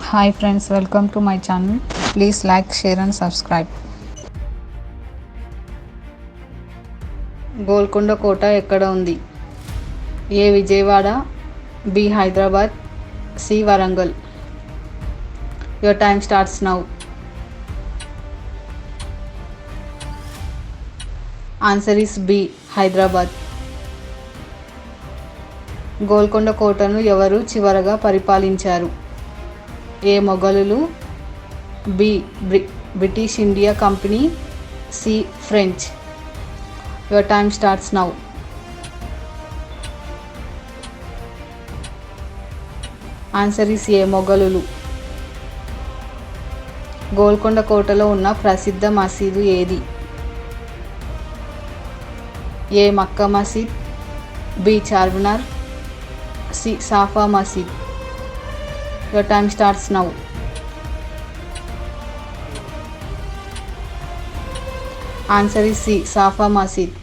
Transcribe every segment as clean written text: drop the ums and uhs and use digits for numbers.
Hi friends, welcome to my channel. Please like, share and subscribe. Golconda కోట ఎక్కడ ఉంది? A Vijayawada, B Hyderabad, C Warangal. Your time starts now. Answer is B, Hyderabad. Golconda కోటను ఎవరు చివరగా పరిపాలించారు? ఏ మొఘలులు, B British India company, C French. Your time starts now. Answer is A మొఘలులు. గోల్కొండ కోటలో ఉన్న ప్రసిద్ధ మసీదు ఏది? ఏ మక్కా మసీద్, B Charminar, C Safa Masjid. Your time starts now. Answer is C Safa Masjid.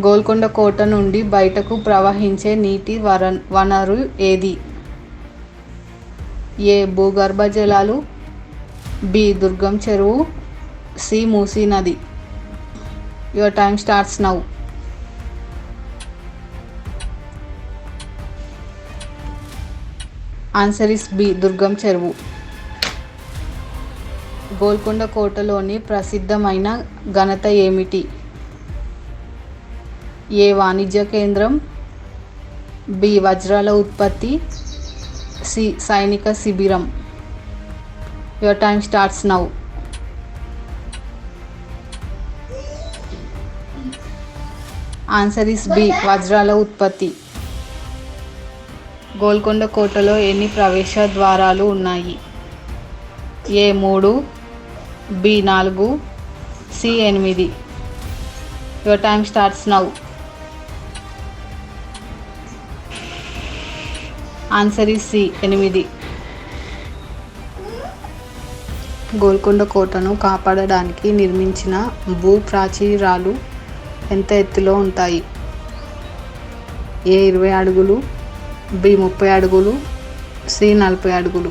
Golconda కోట నుండి బయటకు ప్రవహించే నీటి వనరు ఏది? ఏ భూగర్భ జలాలు, బి దుర్గం చెరువు, సి మూసీ నది. Your time starts now. Answer is B Durgam Cheruvu. Golconda కోటలోని ప్రసిద్ధమైన ఘనత ఏమిటి? ఏ వాణిజ్య కేంద్రం, బి వజ్రాల ఉత్పత్తి, సి సైనిక శిబిరం. Your time starts now. Answer is B వజ్రాల ఉత్పత్తి. గోల్కొండ కోటలో ఎన్ని ప్రవేశ ద్వారాలు ఉన్నాయి? A 3, B 4, C 8. Your time starts now. Answer is C 8. Golconda కోటను కాపాడడానికి నిర్మించిన భూ ప్రాచీరాలు ఎంత ఎత్తులో ఉంటాయి? ఏ 20 అడుగులు, బి 30 అడుగులు, సి 40 అడుగులు.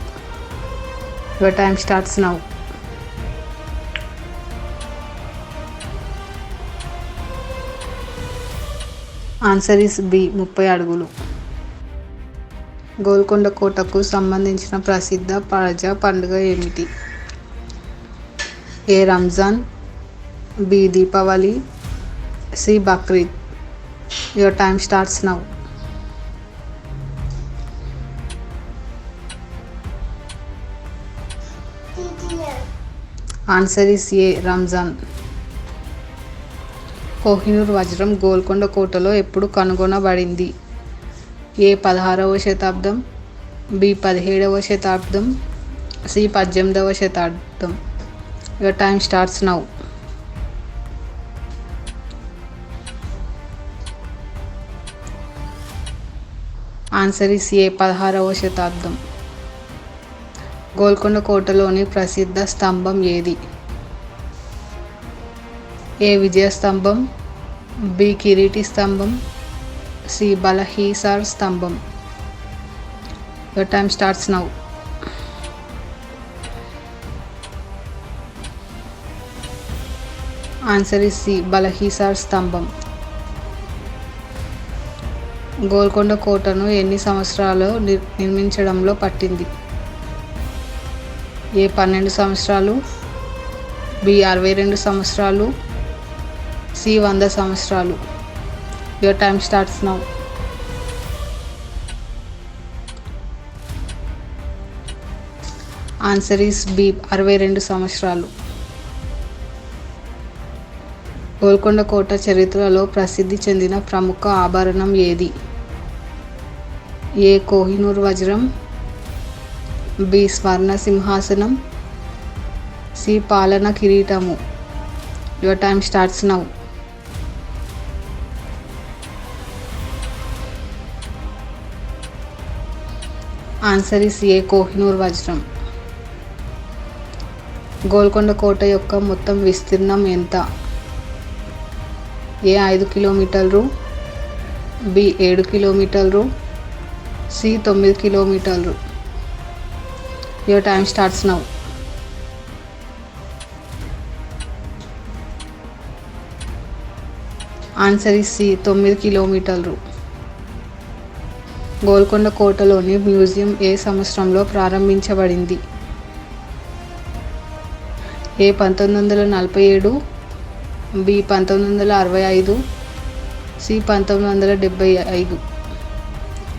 Your time starts now. Answer is B 30 అడుగులు. గోల్కొండ కోటకు సంబంధించిన ప్రసిద్ధ ప్రజా పండుగ ఏమిటి? A Ramzan, B Deepavali, C Bakrid. Your time starts now. Answer is A Ramzan. Kohinoor వజ్రం గోల్కొండ కోటలో ఎప్పుడు కనుగొనబడింది? ఏ 16వ శతాబ్దం, బి 17వ శతాబ్దం, సి 18వ శతాబ్దం. Your time starts now. Answer is A 16వ శతాబ్దం. గోల్కొండ కోటలోని ప్రసిద్ధ స్తంభం ఏది? ఏ విజయ స్తంభం, బి కిరీటి స్తంభం, సి బలహీసార్ స్తంభం. Your time starts now. Answer is C Balahisar స్తంభం. గోల్కొండ కోటను ఎన్ని సంవత్సరాలు నిర్మించడంలో పట్టింది? ఏ 12 సంవత్సరాలు, బి 62 సంవత్సరాలు, సి 100 సంవత్సరాలు. Your time starts now. Answer is B 62 సంవత్సరాలు. గోల్కొండ కోట చరిత్రలో ప్రసిద్ధి చెందిన ప్రముఖ ఆభరణం ఏది? ఏ కోహినూర్ వజ్రం, బి స్వర్ణ సింహాసనం, సి పాలన కిరీటము. Your time starts now. Answer is ఏ కోహినూర్ వజ్రం. గోల్కొండ కోట యొక్క మొత్తం విస్తీర్ణం ఎంత? ఏ 5 కిలోమీటర్లు, బి 7 కిలోమీటర్లు, సి 9 కిలోమీటర్లు. Your time starts now. Answer is C 9 కిలోమీటర్లు. గోల్కొండ కోటలోని మ్యూజియం ఏ సంవత్సరంలో ప్రారంభించబడింది? A 1947, B 1965, C 1975.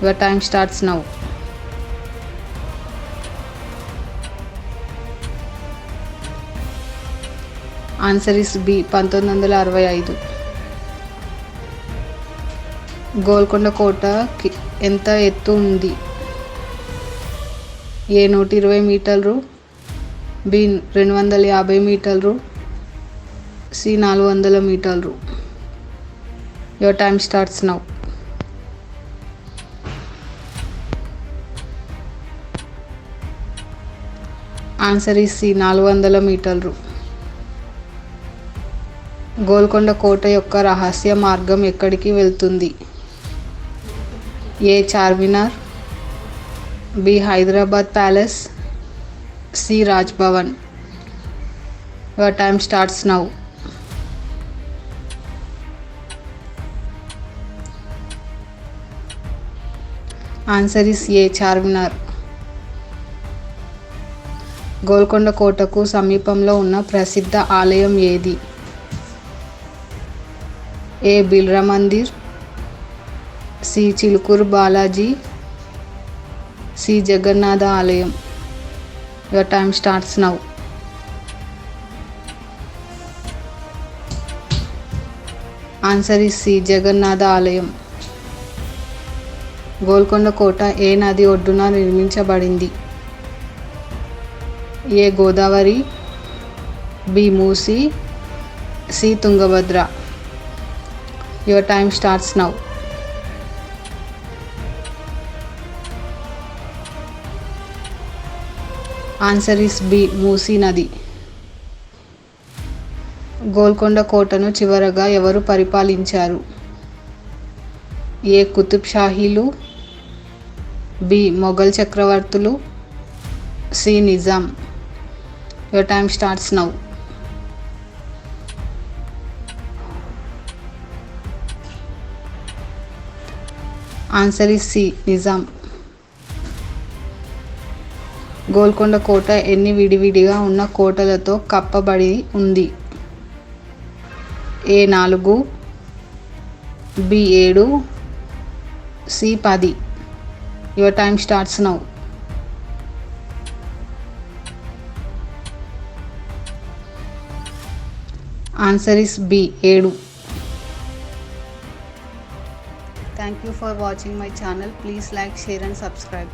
Your time starts now. Answer is B 1965. Golconda కోటకి ఎంత ఎత్తు ఉంది? ఏ 120 మీటర్లు, బి 250 మీటర్లు, సి 400 మీటర్లు. Your time starts now. Answer is C 400 మీటర్లు. గోల్కొండ కోట యొక్క రహస్య మార్గం ఎక్కడికి వెళ్తుంది? A Charminar, B Hyderabad palace, C Raj Bhavan. Your time starts now. Answer is A Charminar. Golconda కోటకు సమీపంలో ఉన్న ప్రసిద్ధ ఆలయం ఏది? A Birla Mandir, C Chilkur Balaji, C Jagannatha ఆలయం. Your time starts now. Answer is C Jagannatha ఆలయం. గోల్కొండ కోట ఏ నది ఒడ్డున నిర్మించబడింది? A Godavari, B Musi, C Tungabhadra. Your time starts now. Answer is B Musi నది. గోల్కొండ కోటను చివరగా ఎవరు పరిపాలించారు? ఏ కుతుబ్ షాహీలు, బి మొఘల్ చక్రవర్తులు, C Nizam. Your time starts now. Answer is C Nizam. Golconda కోట ఎన్ని విడివిడిగా ఉన్న కోటలతో కప్పబడి ఉంది? A 4, B 7, C 10. Your time starts now. Answer is B 7. Thank you for watching my channel. Please like, share and subscribe.